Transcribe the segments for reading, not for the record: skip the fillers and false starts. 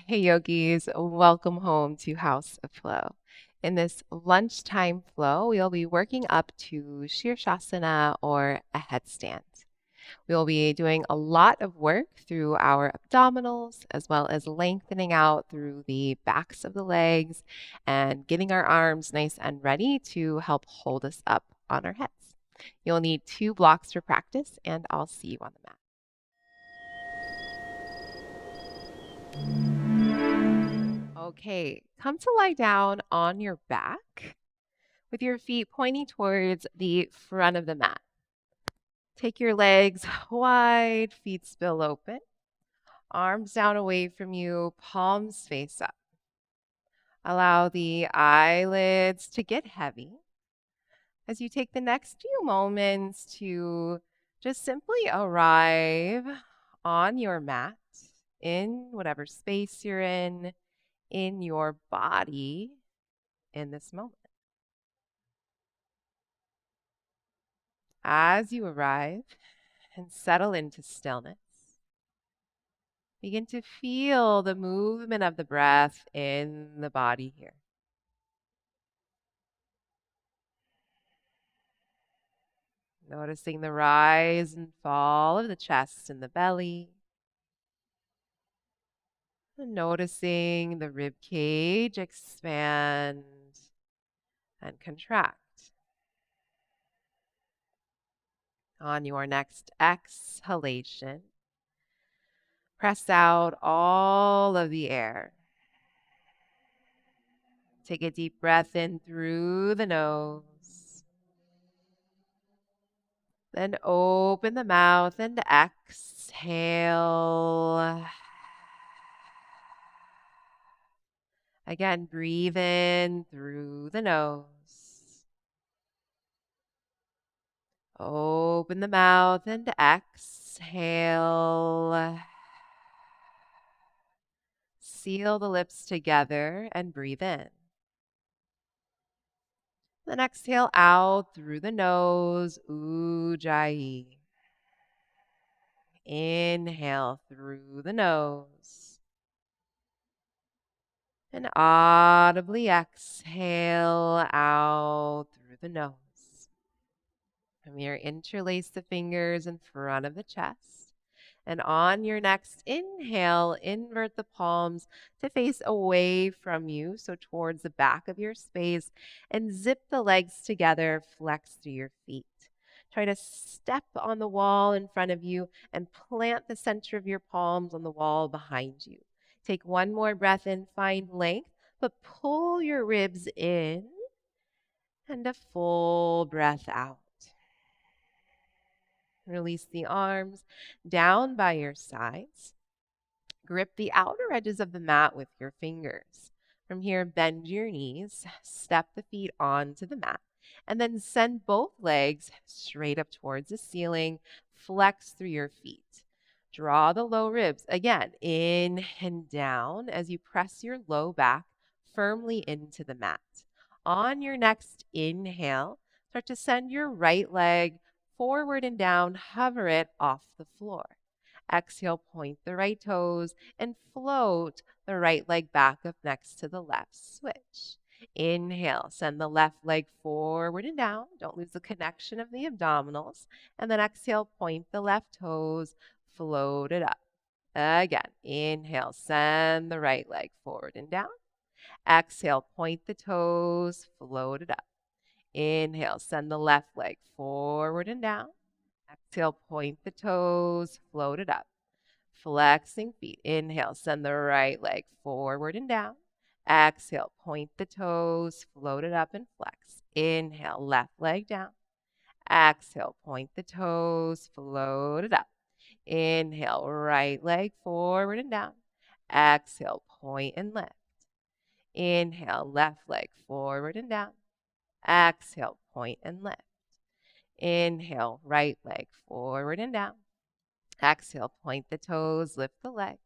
Hey yogis, welcome home to House of Flow. In this lunchtime flow, we'll be working up to Sirsasana or a headstand. We'll be doing a lot of work through our abdominals as well as lengthening out through the backs of the legs and getting our arms nice and ready to help hold us up on our heads. You'll need 2 blocks for practice, and I'll see you on the mat. Okay, come to lie down on your back with your feet pointing towards the front of the mat. Take your legs wide, feet spill open, arms down away from you, palms face up. Allow the eyelids to get heavy as you take the next few moments to just simply arrive on your mat in whatever space you're in your body in this moment. As you arrive and settle into stillness, begin to feel the movement of the breath in the body here. Noticing the rise and fall of the chest and the belly. And noticing the rib cage expand and contract. On your next exhalation, press out all of the air. Take a deep breath in through the nose. Then open the mouth and exhale. Again, breathe in through the nose. Open the mouth and exhale. Seal the lips together and breathe in. Then exhale out through the nose, Ujjayi. Inhale through the nose. And audibly exhale out through the nose. From here, interlace the fingers in front of the chest. And on your next inhale, invert the palms to face away from you, so towards the back of your space, and zip the legs together, flex through your feet. Try to step on the wall in front of you and plant the center of your palms on the wall behind you. Take one more breath in, find length, but pull your ribs in, and a full breath out. Release the arms down by your sides. Grip the outer edges of the mat with your fingers. From here, bend your knees, step the feet onto the mat, and then send both legs straight up towards the ceiling. Flex through your feet. Draw the low ribs again in and down as you press your low back firmly into the mat. On your next inhale, start to send your right leg forward and down, hover it off the floor. Exhale, point the right toes and float the right leg back up next to the left. Switch. Inhale, send the left leg forward and down. Don't lose the connection of the abdominals. And then exhale, point the left toes, float it up. Again, inhale, send the right leg forward and down. Exhale, point the toes, float it up. Inhale, send the left leg forward and down. Exhale, point the toes, float it up. Flexing feet. Inhale, send the right leg forward and down. Exhale, point the toes, float it up and flex. Inhale, left leg down. Exhale, point the toes, float it up. Inhale, right leg forward and down. Exhale, point and lift. Inhale, left leg forward and down. Exhale, point and lift. Inhale, right leg forward and down. Exhale, point the toes, lift the leg.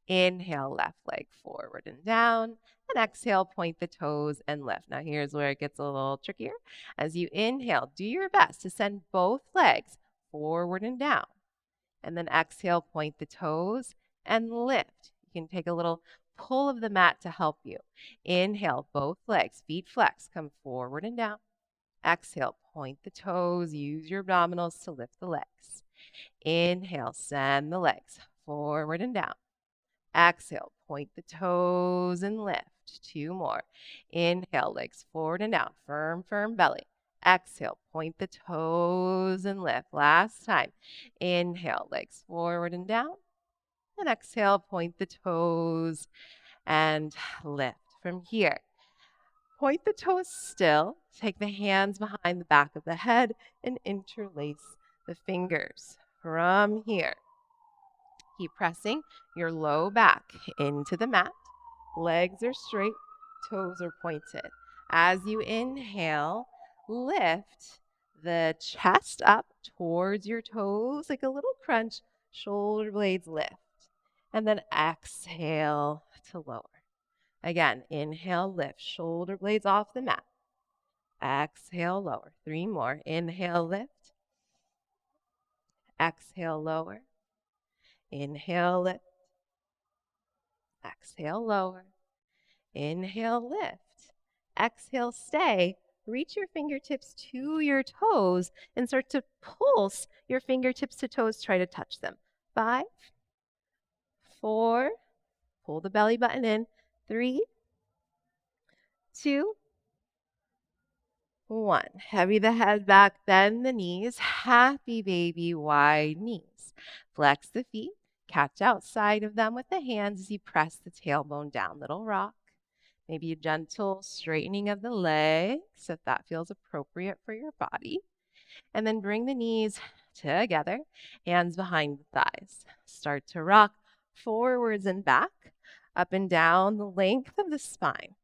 Inhale, left leg forward and down. And exhale, point the toes and lift. Now here's where it gets a little trickier. As you inhale, do your best to send both legs forward and down. And then exhale, point the toes and lift. You can take a little pull of the mat to help you. Inhale, both legs, feet flex, come forward and down. Exhale, point the toes, use your abdominals to lift the legs. Inhale, send the legs forward and down. Exhale, point the toes and lift. 2 more. Inhale, legs forward and down. Firm, firm belly. Exhale, point the toes and lift. Last time. Inhale, legs forward and down. And exhale, point the toes and lift. From here, point the toes still. Take the hands behind the back of the head and interlace the fingers. From here, keep pressing your low back into the mat. Legs are straight, toes are pointed. As you inhale, lift the chest up towards your toes like a little crunch. Shoulder blades lift. And then exhale to lower. Again, inhale, lift. Shoulder blades off the mat. Exhale, lower. 3 more. Inhale, lift. Exhale, lower. Inhale, lift. Exhale, lower. Inhale, lift. Exhale, stay. Reach your fingertips to your toes and start to pulse your fingertips to toes. Try to touch them. 5, 4, pull the belly button in. 3, 2, 1. Heavy the head back, bend the knees. Happy baby, wide knees. Flex the feet. Catch outside of them with the hands as you press the tailbone down. Little rock. Maybe a gentle straightening of the legs if that feels appropriate for your body. And then bring the knees together, hands behind the thighs. Start to rock forwards and back, up and down the length of the spine.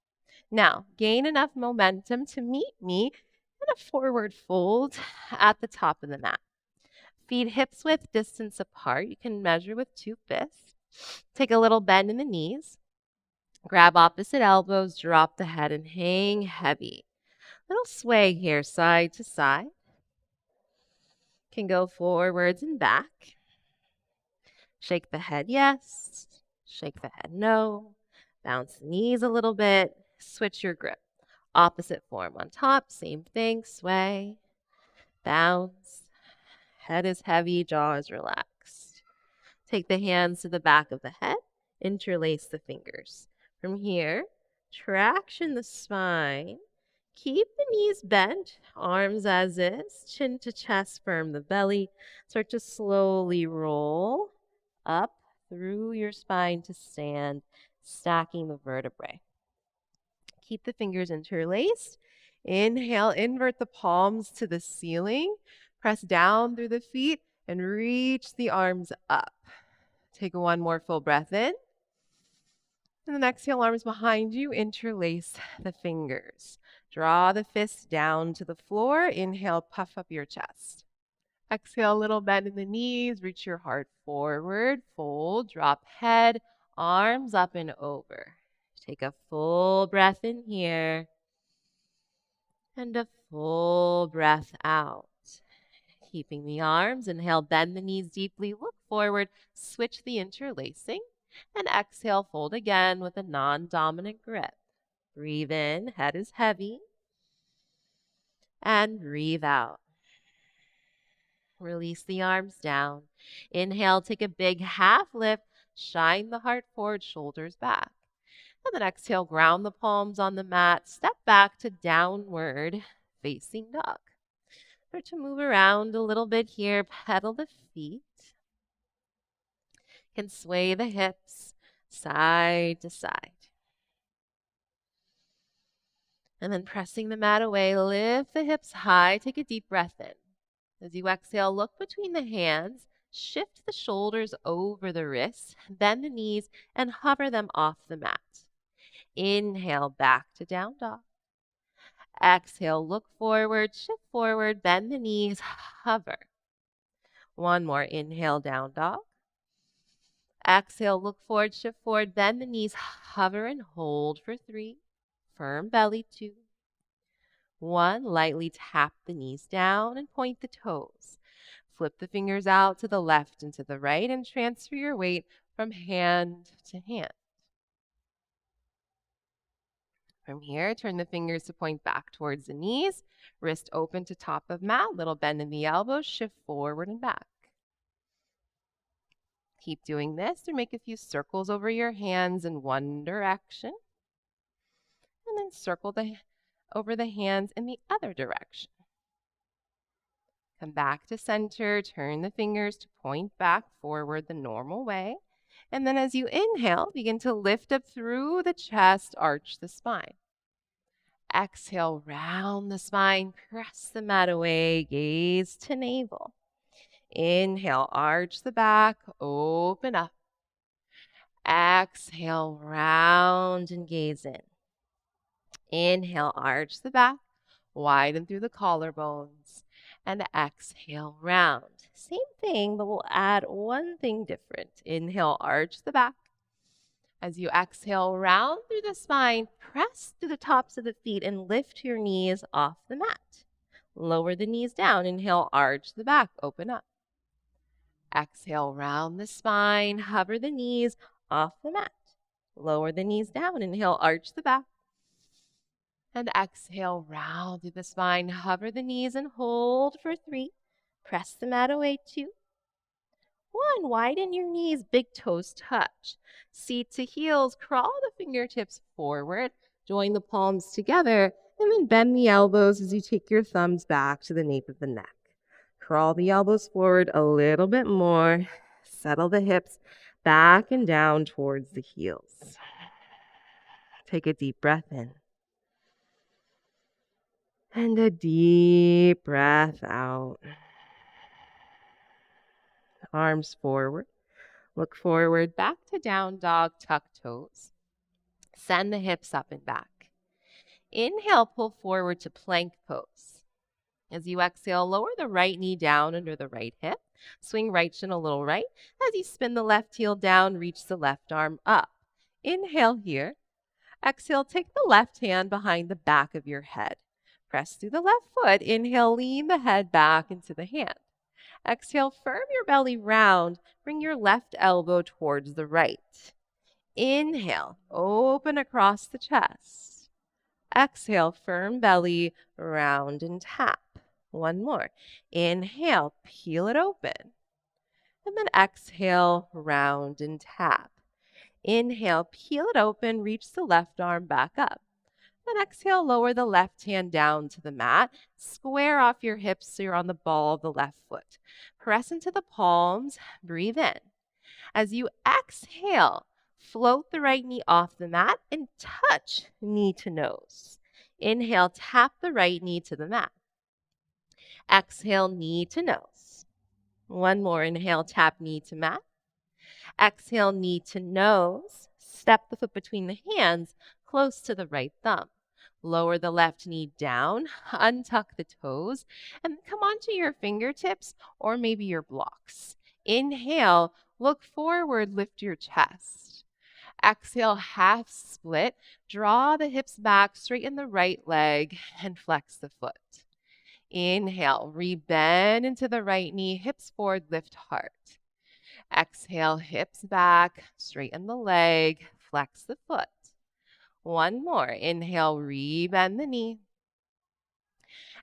Now, gain enough momentum to meet me in a forward fold at the top of the mat. Feet hips width distance apart. You can measure with 2 fists. Take a little bend in the knees. Grab opposite elbows, drop the head, and hang heavy. Little sway here, side to side. Can go forwards and back. Shake the head, yes. Shake the head, no. Bounce the knees a little bit. Switch your grip. Opposite form on top, same thing. Sway, bounce. Head is heavy, jaw is relaxed. Take the hands to the back of the head. Interlace the fingers. From here, traction the spine. Keep the knees bent, arms as is, chin to chest, firm the belly. Start to slowly roll up through your spine to stand, stacking the vertebrae. Keep the fingers interlaced. Inhale, invert the palms to the ceiling. Press down through the feet and reach the arms up. Take 1 more full breath in. And then exhale, arms behind you, interlace the fingers. Draw the fists down to the floor. Inhale, puff up your chest. Exhale, a little bend in the knees. Reach your heart forward. Fold, drop head, arms up and over. Take a full breath in here. And a full breath out. Keeping the arms. Inhale, bend the knees deeply. Look forward. Switch the interlacing. And exhale, fold again with a non-dominant grip. Breathe in, head is heavy. And breathe out. Release the arms down. Inhale, take a big half lift. Shine the heart forward, shoulders back. And then exhale, ground the palms on the mat. Step back to downward facing dog. Start to move around a little bit here. Pedal the feet. Can sway the hips side to side. And then pressing the mat away, lift the hips high. Take a deep breath in. As you exhale, look between the hands. Shift the shoulders over the wrists. Bend the knees and hover them off the mat. Inhale, back to down dog. Exhale, look forward, shift forward, bend the knees, hover. 1 more. Inhale, down dog. Exhale, look forward, shift forward, bend the knees, hover and hold for 3. Firm belly, 2. 1, lightly tap the knees down and point the toes. Flip the fingers out to the left and to the right and transfer your weight from hand to hand. From here, turn the fingers to point back towards the knees, wrist open to top of mat, little bend in the elbows, shift forward and back. Keep doing this or make a few circles over your hands in one direction. And then circle over the hands in the other direction. Come back to center, turn the fingers to point back forward the normal way. And then as you inhale, begin to lift up through the chest, arch the spine. Exhale, round the spine, press the mat away, gaze to navel. Inhale, arch the back, open up. Exhale, round and gaze in. Inhale, arch the back, widen through the collarbones. And exhale, round. Same thing, but we'll add one thing different. Inhale, arch the back. As you exhale, round through the spine, press to the tops of the feet and lift your knees off the mat. Lower the knees down. Inhale, arch the back, open up. Exhale, round the spine, hover the knees off the mat. Lower the knees down. Inhale, arch the back. And exhale, round through the spine, hover the knees and hold for 3. Press the mat away, 2. 1, widen your knees, big toes touch. Seat to heels, crawl the fingertips forward, join the palms together, and then bend the elbows as you take your thumbs back to the nape of the neck. Crawl the elbows forward a little bit more. Settle the hips back and down towards the heels. Take a deep breath in. And a deep breath out. Arms forward. Look forward, back to down dog, tuck toes. Send the hips up and back. Inhale, pull forward to plank pose. As you exhale, lower the right knee down under the right hip. Swing right shin a little right. As you spin the left heel down, reach the left arm up. Inhale here. Exhale, take the left hand behind the back of your head. Press through the left foot. Inhale, lean the head back into the hand. Exhale, firm your belly round. Bring your left elbow towards the right. Inhale, open across the chest. Exhale, firm belly, round and tap. One more. Inhale, peel it open. And then exhale, round and tap. Inhale, peel it open, reach the left arm back up. Then exhale, lower the left hand down to the mat. Square off your hips so you're on the ball of the left foot. Press into the palms, breathe in. As you exhale, float the right knee off the mat and touch knee to nose. Inhale, tap the right knee to the mat. Exhale, knee to nose. One more, inhale, tap knee to mat. Exhale, knee to nose. Step the foot between the hands, close to the right thumb. Lower the left knee down, untuck the toes, and come onto your fingertips or maybe your blocks. Inhale, look forward, lift your chest. Exhale, half split. Draw the hips back, straighten the right leg, and flex the foot. Inhale, rebend into the right knee, hips forward, lift heart. Exhale, hips back, straighten the leg, flex the foot. One more. Inhale, rebend the knee.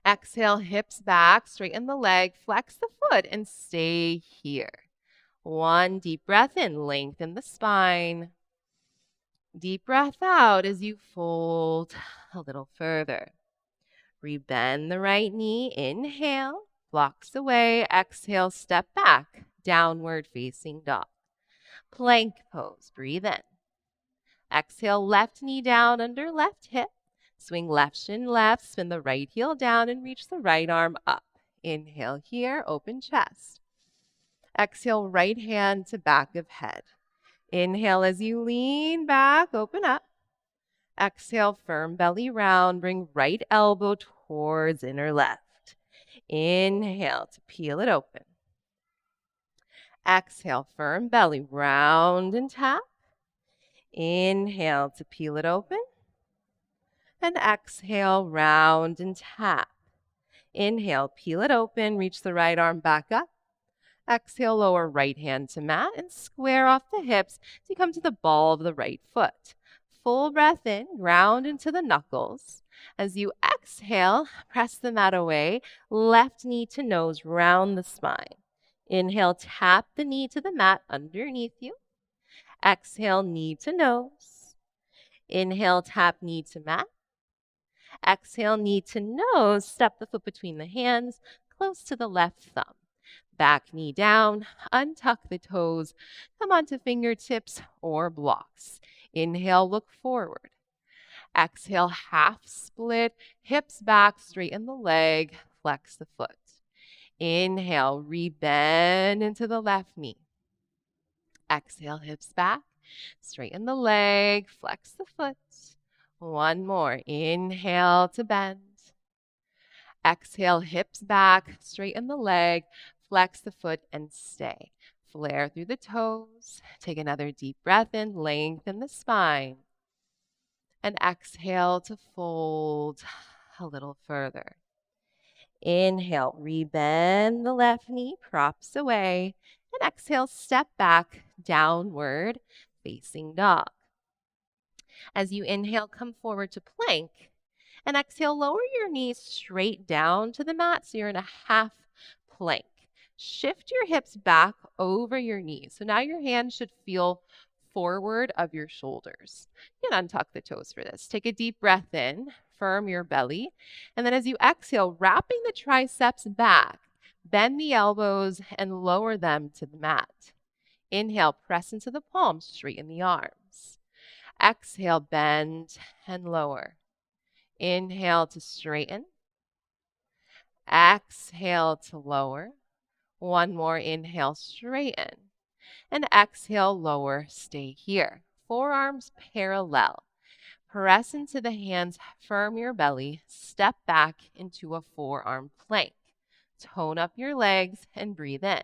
Exhale, hips back, straighten the leg, flex the foot, and stay here. One deep breath in, lengthen the spine. Deep breath out as you fold a little further. Rebend the right knee, inhale, blocks away, exhale, step back, downward facing dog. Plank pose, breathe in. Exhale, left knee down under left hip. Swing left shin left, spin the right heel down and reach the right arm up. Inhale here, open chest. Exhale, right hand to back of head. Inhale as you lean back, open up. Exhale, firm belly round, bring right elbow towards inner left. Inhale to peel it open. Exhale, firm belly round and tap. Inhale to peel it open. And exhale, round and tap. Inhale, peel it open, reach the right arm back up. Exhale, lower right hand to mat and square off the hips to come to the ball of the right foot. full breath in, ground into the knuckles. As you exhale, press the mat away, left knee to nose, round the spine. Inhale, tap the knee to the mat underneath you. Exhale, knee to nose. Inhale, tap knee to mat. Exhale, knee to nose. Step the foot between the hands, close to the left thumb. Back knee down, untuck the toes, come onto fingertips or blocks. Inhale, look forward. Exhale, half split, hips back, straighten the leg, flex the foot. Inhale, rebend into the left knee. Exhale, hips back, straighten the leg, flex the foot. One more. Inhale to bend. Exhale, hips back, straighten the leg, flex the foot, and stay. Flare through the toes. Take another deep breath in, lengthen the spine. And exhale to fold a little further. Inhale, rebend the left knee, props away. And exhale, step back, downward, facing dog. As you inhale, come forward to plank. And exhale, lower your knees straight down to the mat so you're in a half plank. Shift your hips back over your knees. So now your hands should feel forward of your shoulders. You can untuck the toes for this. Take a deep breath in, firm your belly. And then as you exhale, wrapping the triceps back, bend the elbows and lower them to the mat. Inhale, press into the palms, straighten the arms. Exhale, bend and lower. Inhale to straighten. Exhale to lower. One more. Inhale, straighten. And exhale, lower. Stay here. Forearms parallel. Press into the hands, firm your belly. Step back into a forearm plank. Tone up your legs and breathe in.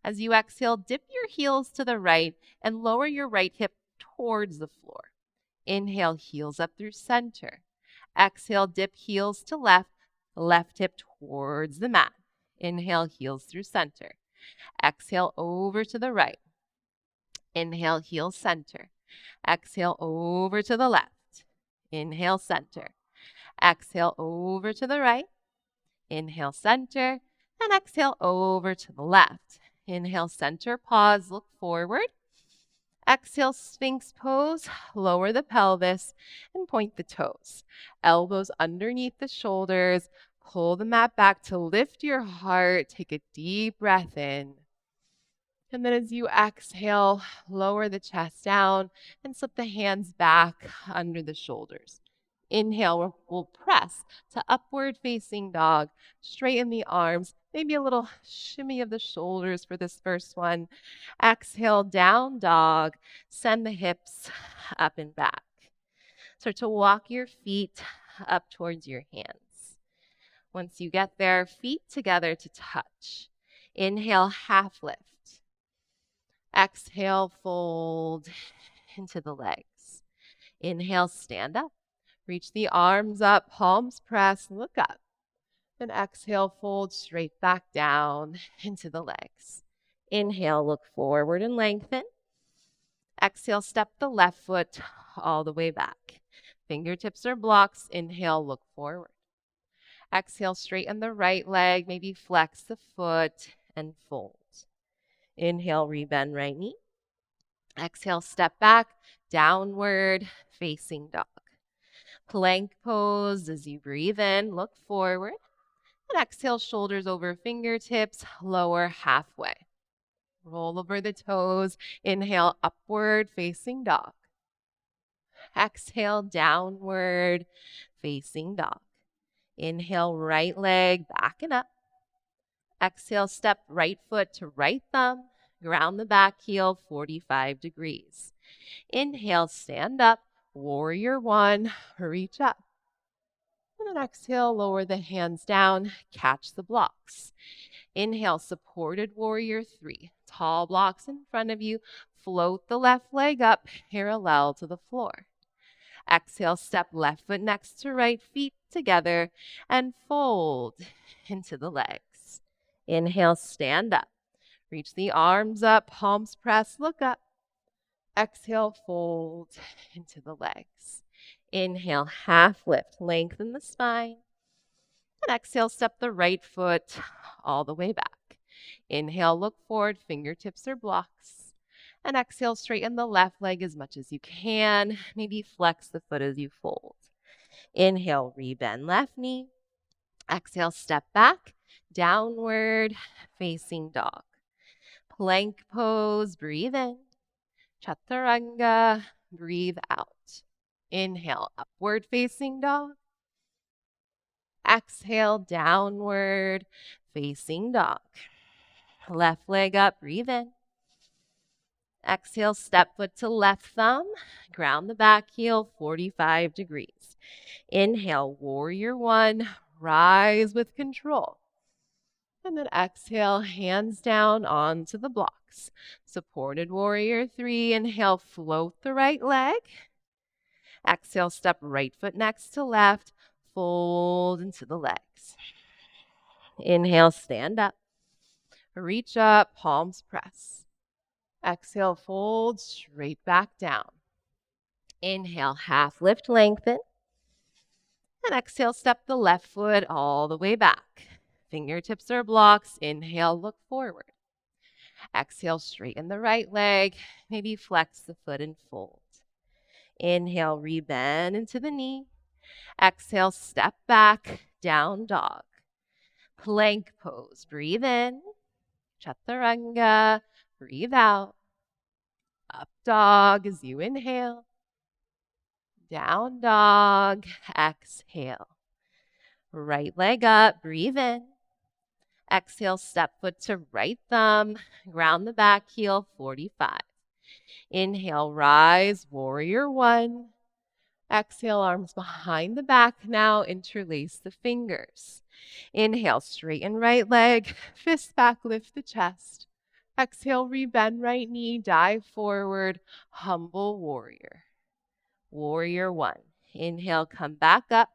As you exhale, dip your heels to the right and lower your right hip towards the floor. Inhale, heels up through center. Exhale, dip heels to left, left hip towards the mat. Inhale, heels through center. Exhale, over to the right. Inhale, heels center. Exhale, over to the left. Inhale, center. Exhale, over to the right. Inhale, center. And exhale, over to the left. Inhale, center, pause, look forward. Exhale, Sphinx pose, lower the pelvis and point the toes. Elbows underneath the shoulders. Pull the mat back to lift your heart. Take a deep breath in. And then as you exhale, lower the chest down and slip the hands back under the shoulders. Inhale, we'll press to upward facing dog. Straighten the arms, maybe a little shimmy of the shoulders for this first one. Exhale, down dog. Send the hips up and back. Start to walk your feet up towards your hands. Once you get there, feet together to touch. Inhale, half lift. Exhale, fold into the legs. Inhale, stand up. Reach the arms up, palms press, look up. Then exhale, fold straight back down into the legs. Inhale, look forward and lengthen. Exhale, step the left foot all the way back. Fingertips are blocks. Inhale, look forward. Exhale, straighten the right leg, maybe flex the foot and fold. Inhale, rebend right knee. Exhale, step back, downward facing dog. Plank pose as you breathe in, look forward. And exhale, shoulders over fingertips, lower halfway. Roll over the toes. Inhale, upward facing dog. Exhale, downward facing dog. Inhale, right leg back and up. Exhale, step right foot to right thumb. Ground the back heel 45 degrees. Inhale, stand up. Warrior one, reach up. And then exhale, lower the hands down, catch the blocks. Inhale, supported warrior three. Tall blocks in front of you. Float the left leg up, parallel to the floor. Exhale, step left foot next to right, feet together, and fold into the legs. Inhale, stand up. Reach the arms up, palms press, look up. Exhale, fold into the legs. Inhale, half lift, lengthen the spine. And exhale, step the right foot all the way back. Inhale, look forward, fingertips are blocks. And exhale, straighten the left leg as much as you can. Maybe flex the foot as you fold. Inhale, rebend left knee. Exhale, step back, downward facing dog. Plank pose, breathe in. Chaturanga, breathe out. Inhale, upward facing dog. Exhale, downward facing dog. Left leg up, breathe in. Exhale, step foot to left thumb. Ground the back heel 45 degrees. Inhale, warrior one, rise with control. And then exhale, hands down onto the blocks. Supported warrior three, inhale, float the right leg. Exhale, step right foot next to left, fold into the legs. Inhale, stand up. Reach up, palms press. Exhale, fold straight back down. Inhale, half lift, lengthen. And exhale, step the left foot all the way back. Fingertips are blocks. Inhale, look forward. Exhale, straighten the right leg. Maybe flex the foot and fold. Inhale, rebend into the knee. Exhale, step back, down dog. Plank pose. Breathe in. Chaturanga. Breathe out. Up dog as you inhale. Down dog. Exhale. Right leg up. Breathe in. Exhale, step foot to right thumb. Ground the back heel 45. Inhale, rise, warrior one. Exhale, arms behind the back now. Interlace the fingers. Inhale, straighten right leg. Fist back, lift the chest. Exhale, rebend right knee, dive forward. Humble warrior. Warrior one. Inhale, come back up.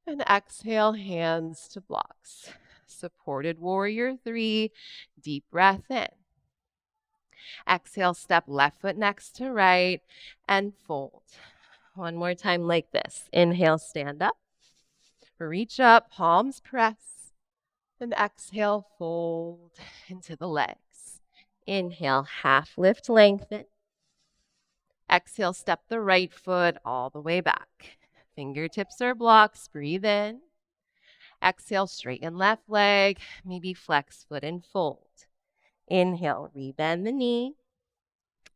And exhale, hands to blocks. Supported warrior three. Deep breath in. Exhale, step left foot next to right and fold. One more time like this. Inhale, stand up. Reach up, palms press. And exhale, fold into the legs. Inhale, half lift, lengthen. Exhale, step the right foot all the way back. Fingertips are blocks. Breathe in. Exhale, straighten left leg. Maybe flex foot and fold. Inhale, rebend the knee.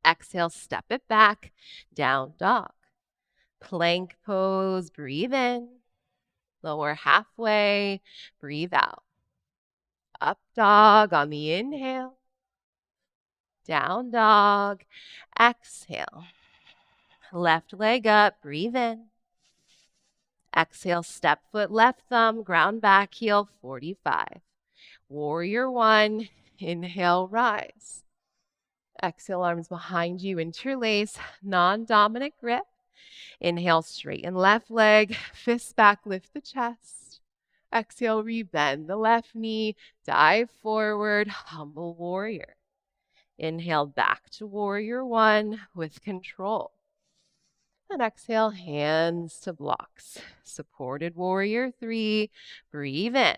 Exhale, step it back. Down dog. Plank pose. Breathe in. Lower halfway. Breathe out. Up dog on the inhale. Down dog. Exhale. Left leg up. Breathe in. Exhale, step foot left thumb, ground back heel 45. Warrior one, inhale, rise. Exhale, arms behind you, interlace, non-dominant grip. Inhale, straighten left leg, fist back, lift the chest. Exhale, rebend the left knee, dive forward, humble warrior. Inhale, back to warrior one with control. And exhale, hands to blocks. Supported warrior three. Breathe in.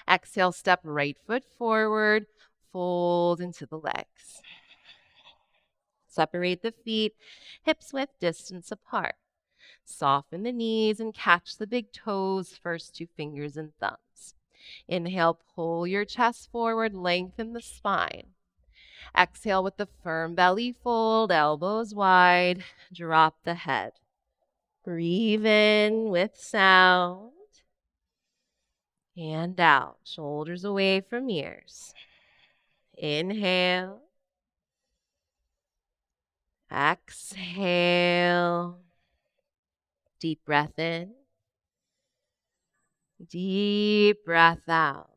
Exhale, step right foot forward. Fold into the legs. Separate the feet, hips width distance apart. Soften the knees and catch the big toes, first two fingers and thumbs. Inhale, pull your chest forward, lengthen the spine. Exhale with the firm belly fold, elbows wide, drop the head. Breathe in with sound. And out, shoulders away from ears. Inhale. Exhale. Deep breath in. Deep breath out.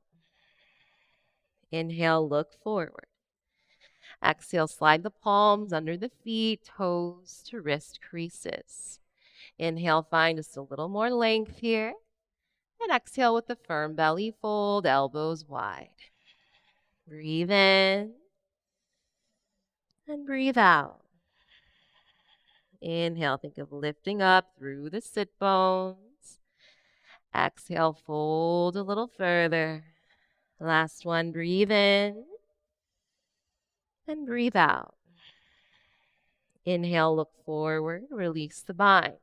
Inhale, look forward. Exhale, slide the palms under the feet, toes to wrist creases. Inhale, find just a little more length here. And exhale with the firm belly fold, elbows wide. Breathe in. And breathe out. Inhale, think of lifting up through the sit bones. Exhale, fold a little further. Last one, breathe in and breathe out. Inhale, look forward, release the bind.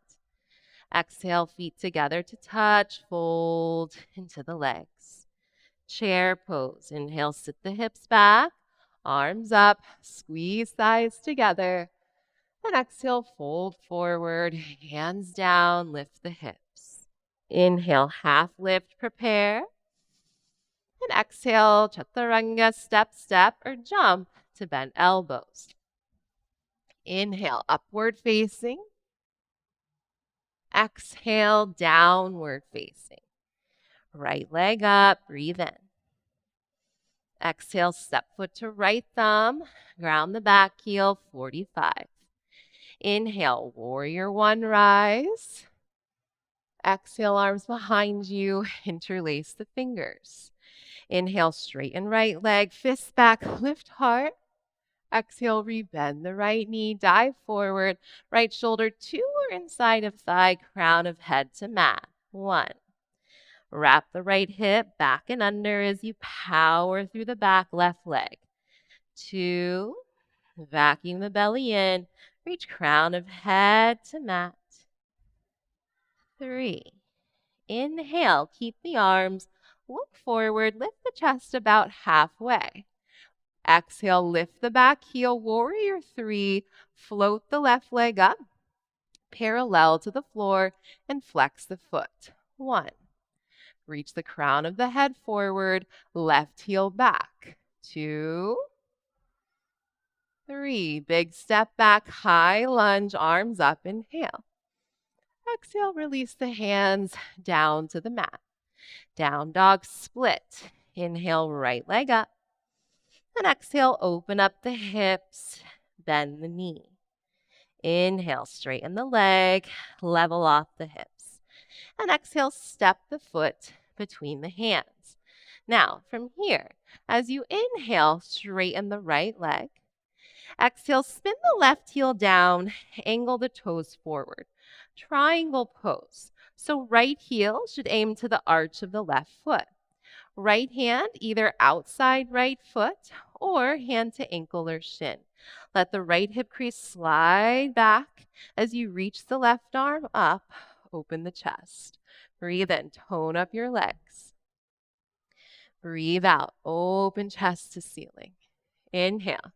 Exhale, feet together to touch, fold into the legs. Chair pose. Inhale, sit the hips back, arms up, squeeze thighs together. And exhale, fold forward, hands down, lift the hips. Inhale, half lift, prepare. And exhale, chaturanga, step, step, or jump to bend elbows. Inhale, upward facing. Exhale, downward facing. Right leg up, breathe in. Exhale, step foot to right thumb, ground the back heel, 45. Inhale, warrior one, rise. Exhale, arms behind you, interlace the fingers. Inhale, straighten right leg, fist back, lift heart. Exhale, rebend the right knee, dive forward, right shoulder to or inside of thigh, crown of head to mat. 1. Wrap the right hip back and under as you power through the back left leg. 2. Vacuum the belly in, reach crown of head to mat. 3. Inhale, keep the arms, look forward, lift the chest about halfway. Exhale, lift the back heel, warrior 3, float the left leg up, parallel to the floor, and flex the foot. 1. Reach the crown of the head forward, left heel back. 2. 3. Big step back, high lunge, arms up, inhale. Exhale, release the hands down to the mat. Down dog split. Inhale, right leg up. And exhale, open up the hips, bend the knee. Inhale, straighten the leg, level off the hips. And exhale, step the foot between the hands. Now, from here, as you inhale, straighten the right leg. Exhale, spin the left heel down, angle the toes forward. Triangle pose. So right heel should aim to the arch of the left foot. Right hand either outside right foot or hand to ankle or shin. Let the right hip crease slide back as you reach the left arm up. Open the chest. Breathe in, tone up your legs. Breathe out, open chest to ceiling. Inhale.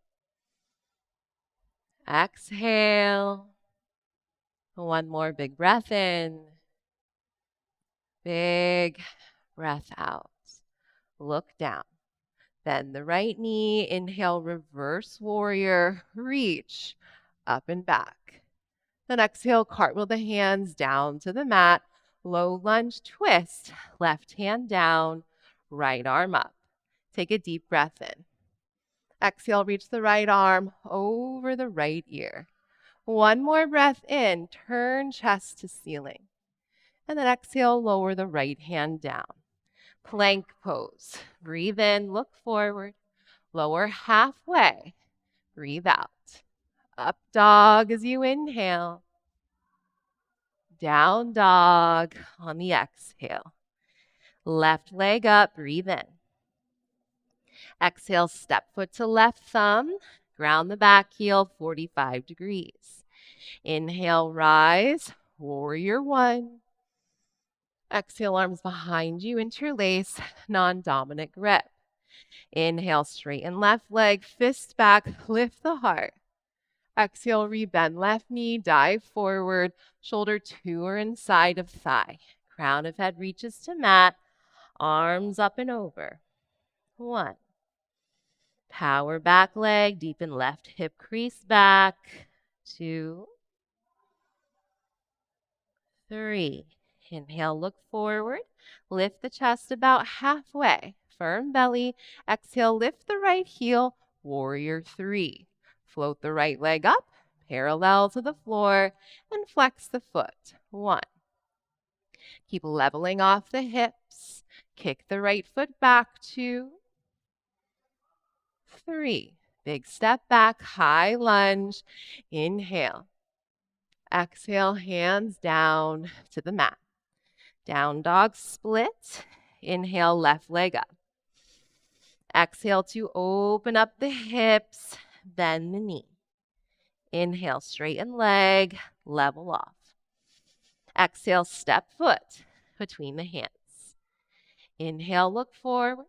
Exhale. One more big breath in. Big breath out. Look down. Bend the right knee. Inhale, reverse warrior. Reach up and back. Then exhale, cartwheel the hands down to the mat. Low lunge twist. Left hand down. Right arm up. Take a deep breath in. Exhale, reach the right arm over the right ear. One more breath in. Turn chest to ceiling. And then exhale, lower the right hand down. Plank pose. Breathe in, look forward. Lower halfway. Breathe out. Up dog as you inhale. Down dog on the exhale. Left leg up, breathe in. Exhale, step foot to left thumb. Ground the back heel, 45 degrees. Inhale, rise. Warrior one. Exhale, arms behind you, interlace, non-dominant grip. Inhale, straighten left leg, fist back, lift the heart. Exhale, rebend left knee, dive forward, shoulder to or inside of thigh. Crown of head reaches to mat, arms up and over. 1. Power back leg, deepen left hip crease back. 2. 3. Inhale, look forward. Lift the chest about halfway. Firm belly. Exhale, lift the right heel. Warrior 3. Float the right leg up, parallel to the floor, and flex the foot. 1. Keep leveling off the hips. Kick the right foot back. 2. 3. Big step back, high lunge. Inhale. Exhale, hands down to the mat. Down dog split. Inhale, left leg up. Exhale to open up the hips, bend the knee. Inhale, straighten leg, level off. Exhale, step foot between the hands. Inhale, look forward.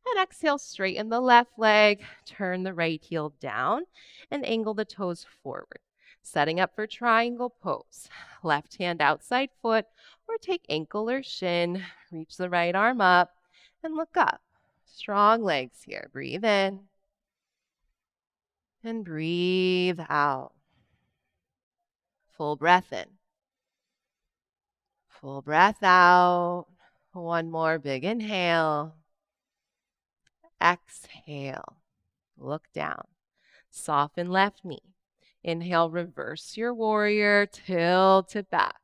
And exhale, straighten the left leg, turn the right heel down, and angle the toes forward. Setting up for triangle pose. Left hand outside foot, or take ankle or shin. Reach the right arm up, and look up. Strong legs here. Breathe in. And breathe out. Full breath in. Full breath out. One more big inhale. Exhale. Look down. Soften left knee. Inhale, reverse your warrior, tilt it back.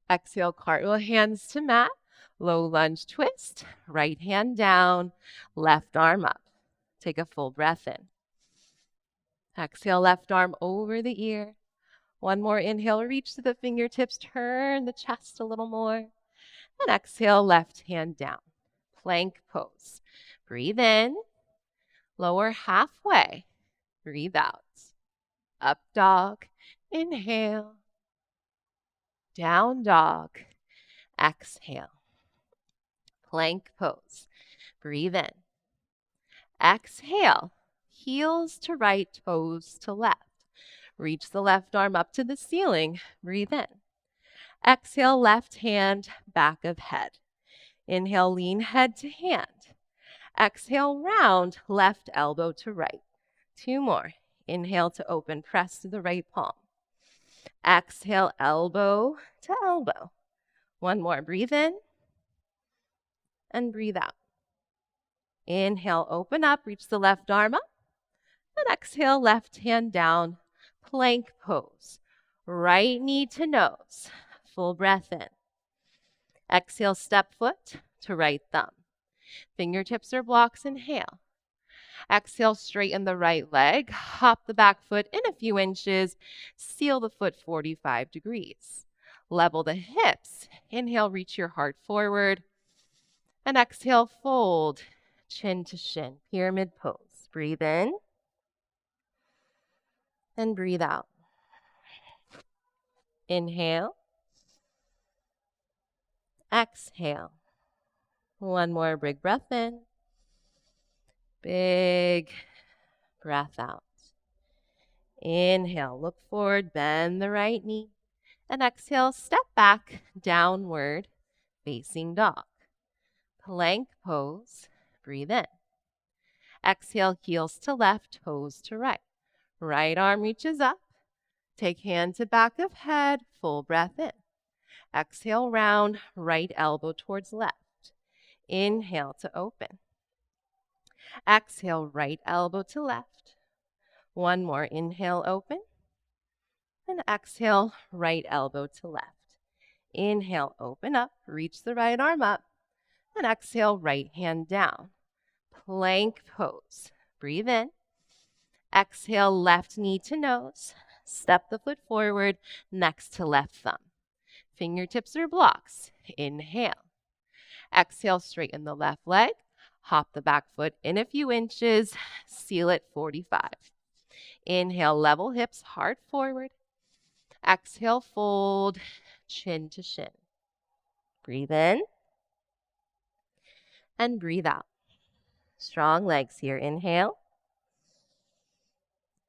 Exhale, cartwheel hands to mat. Low lunge twist. Right hand down, left arm up. Take a full breath in. Exhale, left arm over the ear. One more inhale, reach to the fingertips, turn the chest a little more. And exhale, left hand down. Plank pose. Breathe in. Lower halfway. Breathe out. Up dog. Inhale. Down dog. Exhale. Plank pose. Breathe in. Exhale. Heels to right, toes to left. Reach the left arm up to the ceiling. Breathe in. Exhale, left hand, back of head. Inhale, lean head to hand. Exhale, round, left elbow to right. Two more. Inhale to open, press to the right palm. Exhale, elbow to elbow. One more. Breathe in and breathe out. Inhale, open up, reach the left arm up. And exhale, left hand down, plank pose. Right knee to nose. Full breath in. Exhale, step foot to right thumb. Fingertips or blocks, inhale. Exhale, straighten the right leg. Hop the back foot in a few inches. Seal the foot 45 degrees. Level the hips. Inhale, reach your heart forward. And exhale, fold, chin to shin, pyramid pose. Breathe in. And breathe out. Inhale. Exhale. One more big breath in. Big breath out. Inhale, look forward, bend the right knee. And exhale, step back, downward, facing dog. Plank pose, breathe in. Exhale, heels to left, toes to right. Right arm reaches up. Take hand to back of head, full breath in. Exhale, round, right elbow towards left. Inhale to open. Exhale, right elbow to left. One more. Inhale, open. And exhale, right elbow to left. Inhale, open up. Reach the right arm up. And exhale, right hand down. Plank pose. Breathe in. Exhale, left knee to nose. Step the foot forward, next to left thumb. Fingertips or blocks. Inhale. Exhale, straighten the left leg. Hop the back foot in a few inches. Seal it 45. Inhale, level hips, heart forward. Exhale, fold, chin to shin. Breathe in. And breathe out. Strong legs here. Inhale.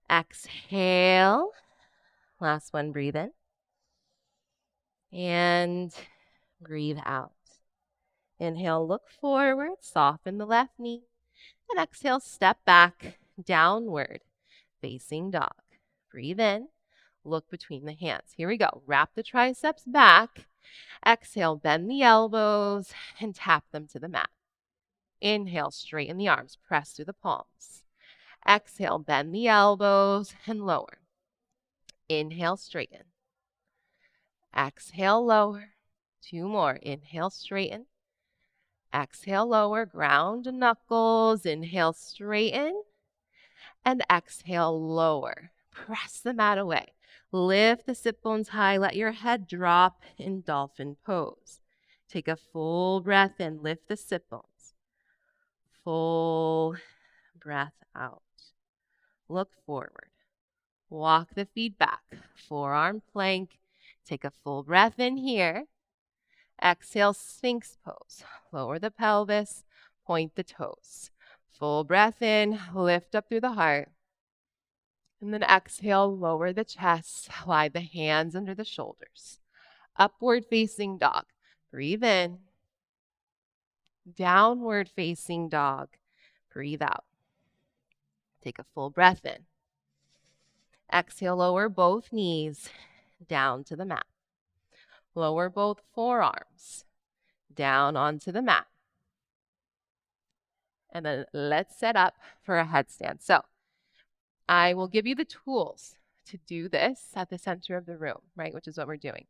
Exhale. Last one, breathe in. And breathe out. Inhale, look forward, soften the left knee. And exhale, step back, downward, facing dog. Breathe in, look between the hands. Here we go. Wrap the triceps back. Exhale, bend the elbows and tap them to the mat. Inhale, straighten the arms, press through the palms. Exhale, bend the elbows and lower. Inhale, straighten. Exhale, lower. Two more. Inhale, straighten. Exhale, lower. Ground knuckles. Inhale, straighten. And exhale, lower. Press the mat away. Lift the sit bones high. Let your head drop in dolphin pose. Take a full breath in. Lift the sit bones. Full breath out. Look forward. Walk the feet back. Forearm plank. Take a full breath in here. Exhale, Sphinx pose. Lower the pelvis. Point the toes. Full breath in. Lift up through the heart. And then exhale, lower the chest. Slide the hands under the shoulders. Upward facing dog. Breathe in. Downward facing dog. Breathe out. Take a full breath in. Exhale, lower both knees down to the mat. Lower both forearms down onto the mat. And then let's set up for a headstand. So I will give you the tools to do this at the center of the room, right, which is what we're doing.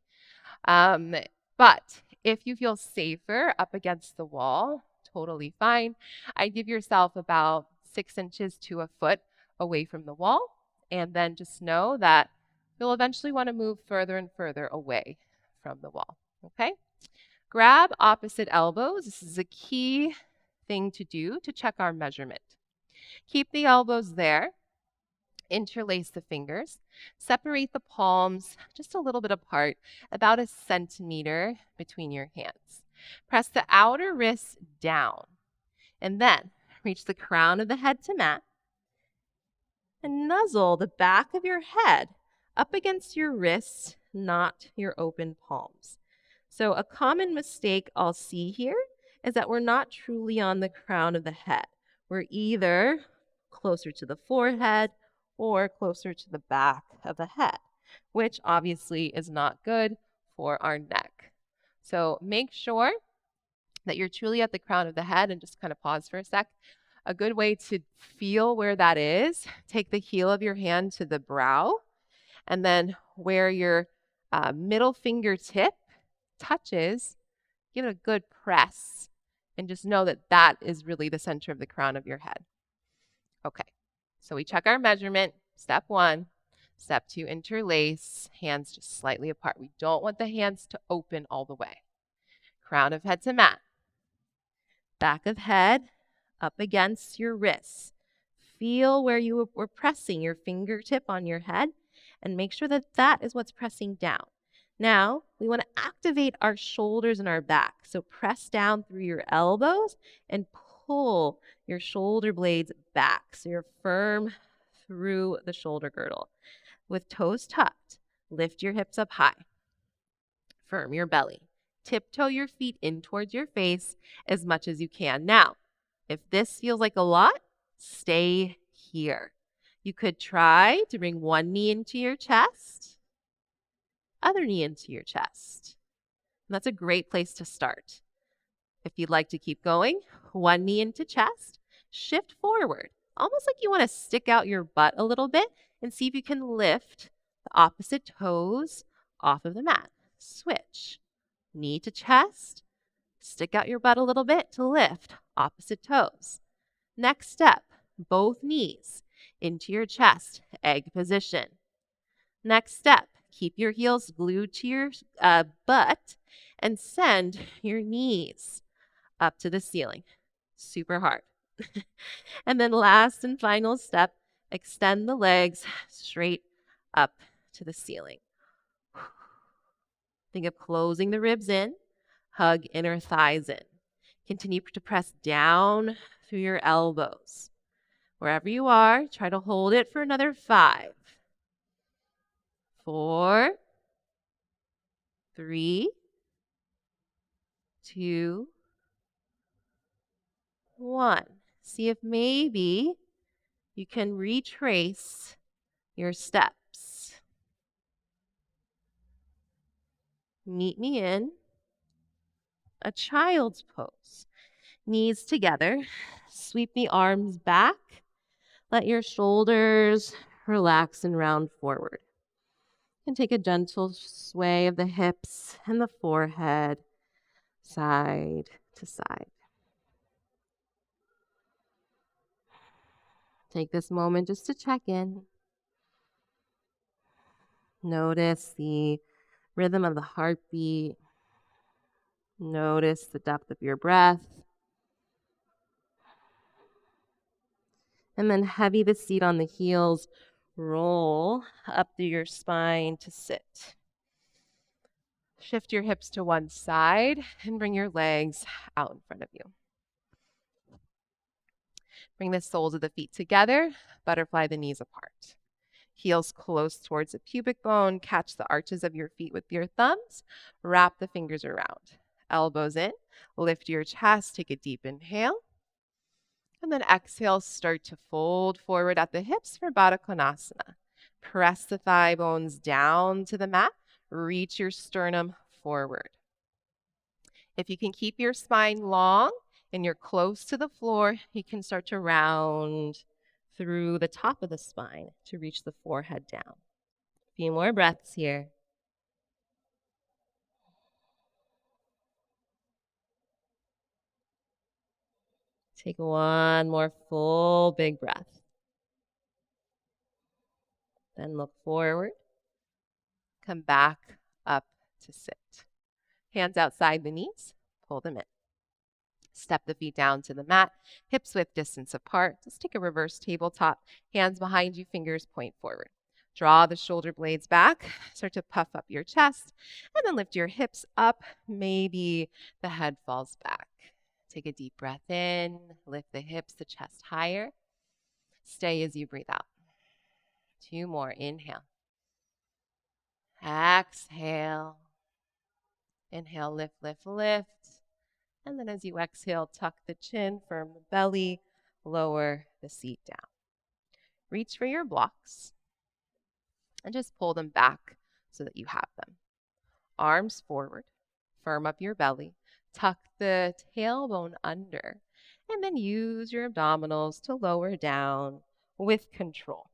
But if you feel safer up against the wall, totally fine. I give yourself about 6 inches to a foot away from the wall. And then just know that you'll eventually want to move further and further away from the wall, okay? Grab opposite elbows. This is a key thing to do to check our measurement. Keep the elbows there. Interlace the fingers. Separate the palms just a little bit apart, about 1 centimeter between your hands. Press the outer wrists down. And then reach the crown of the head to mat. And nuzzle the back of your head up against your wrists, not your open palms. So a common mistake I'll see here is that we're not truly on the crown of the head. We're either closer to the forehead or closer to the back of the head, which obviously is not good for our neck. So make sure that you're truly at the crown of the head, and just kind of pause for a sec. A good way to feel where that is, take the heel of your hand to the brow, and then where your middle fingertip touches, give it a good press, and just know that that is really the center of the crown of your head. Okay, so we check our measurement. Step 1. Step 2, interlace, hands just slightly apart. We don't want the hands to open all the way. Crown of head to mat. Back of head up against your wrists. Feel where you were pressing your fingertip on your head, and make sure that that is what's pressing down. Now, we want to activate our shoulders and our back. So press down through your elbows and pull your shoulder blades back so you're firm through the shoulder girdle. With toes tucked, lift your hips up high. Firm your belly. Tiptoe your feet in towards your face as much as you can. Now, if this feels like a lot, stay here. You could try to bring one knee into your chest, other knee into your chest. And that's a great place to start. If you'd like to keep going, one knee into chest, shift forward, almost like you want to stick out your butt a little bit, and see if you can lift the opposite toes off of the mat. Switch. Knee to chest, stick out your butt a little bit to lift opposite toes. Next step, both knees into your chest, egg position. Next step, keep your heels glued to your butt and send your knees up to the ceiling. Super hard. And then last and final step, extend the legs straight up to the ceiling. Think of closing the ribs in, hug inner thighs in. Continue to press down through your elbows. Wherever you are, try to hold it for another 5, 4, 3, 2, 1. See if maybe you can retrace your steps. Meet me in a child's pose. Knees together. Sweep the arms back. Let your shoulders relax and round forward. And take a gentle sway of the hips and the forehead, side to side. Take this moment just to check in. Notice the rhythm of the heartbeat. Notice the depth of your breath. And then heavy the seat on the heels. Roll up through your spine to sit. Shift your hips to one side and bring your legs out in front of you. Bring the soles of the feet together. Butterfly the knees apart. Heels close towards the pubic bone. Catch the arches of your feet with your thumbs. Wrap the fingers around. Elbows in. Lift your chest. Take a deep inhale. And then exhale, start to fold forward at the hips for Baddha Konasana. Press the thigh bones down to the mat. Reach your sternum forward. If you can keep your spine long and you're close to the floor, you can start to round through the top of the spine to reach the forehead down. A few more breaths here. Take one more full big breath. Then look forward. Come back up to sit. Hands outside the knees, pull them in. Step the feet down to the mat, hips width distance apart. Just take a reverse tabletop. Hands behind you, fingers point forward. Draw the shoulder blades back. Start to puff up your chest. And then lift your hips up. Maybe the head falls back. Take a deep breath in. Lift the hips, the chest higher. Stay as you breathe out. 2 more. Inhale. Exhale. Inhale, lift, lift, lift. And then as you exhale, tuck the chin, firm the belly, lower the seat down. Reach for your blocks and just pull them back so that you have them. Arms forward, firm up your belly, tuck the tailbone under, and then use your abdominals to lower down with control.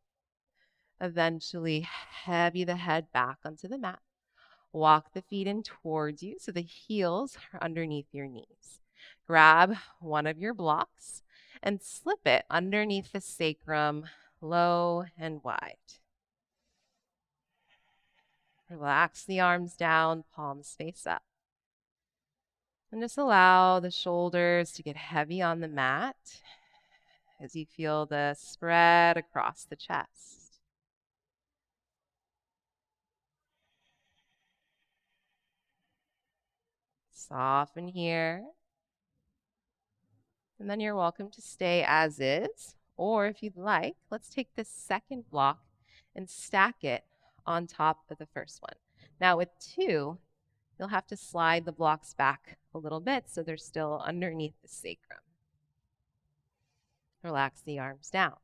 Eventually, heavy the head back onto the mat. Walk the feet in towards you so the heels are underneath your knees. Grab one of your blocks and slip it underneath the sacrum, low and wide. Relax the arms down, palms face up. And just allow the shoulders to get heavy on the mat as you feel the spread across the chest. Soften here. And then you're welcome to stay as is. Or if you'd like, let's take this second block and stack it on top of the first one. Now with 2, you'll have to slide the blocks back a little bit so they're still underneath the sacrum. Relax the arms down.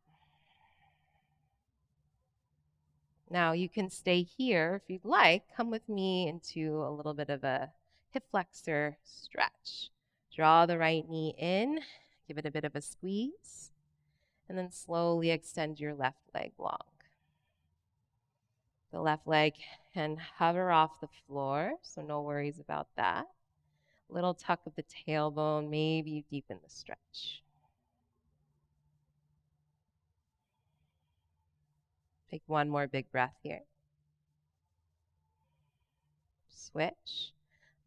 Now you can stay here if you'd like. Come with me into a little bit of a hip flexor stretch. Draw the right knee in, give it a bit of a squeeze, and then slowly extend your left leg long. The left leg can hover off the floor, so no worries about that. Little tuck of the tailbone, maybe you deepen the stretch. Take one more big breath here. Switch.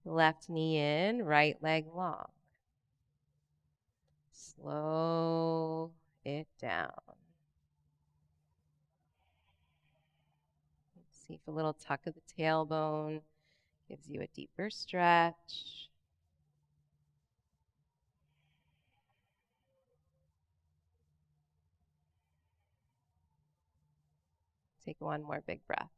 Left knee in, right leg long. Slow it down. See if a little tuck of the tailbone gives you a deeper stretch. Take one more big breath.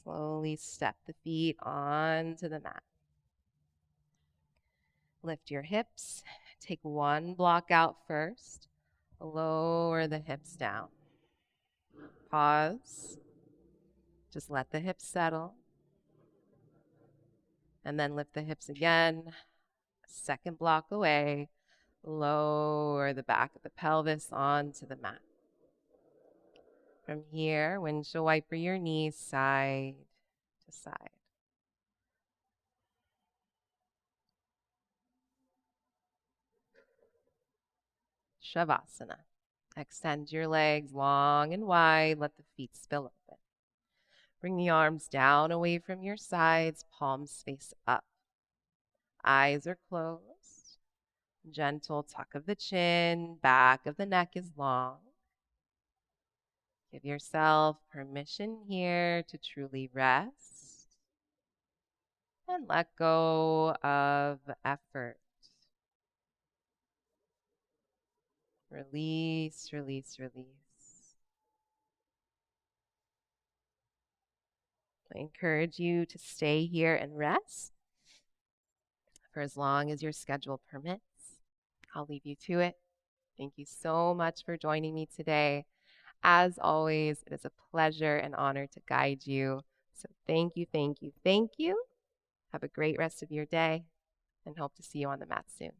Slowly step the feet onto the mat. Lift your hips. Take one block out first. Lower the hips down. Pause. Just let the hips settle. And then lift the hips again. Second block away. Lower the back of the pelvis onto the mat. From here, windshield wiper your knees side to side. Shavasana. Extend your legs long and wide. Let the feet spill open. Bring the arms down away from your sides, palms face up. Eyes are closed. Gentle tuck of the chin, back of the neck is long. Give yourself permission here to truly rest and let go of effort. Release, release, release. I encourage you to stay here and rest for as long as your schedule permits. I'll leave you to it. Thank you so much for joining me today. As always, it is a pleasure and honor to guide you. So thank you, thank you, thank you. Have a great rest of your day and hope to see you on the mat soon.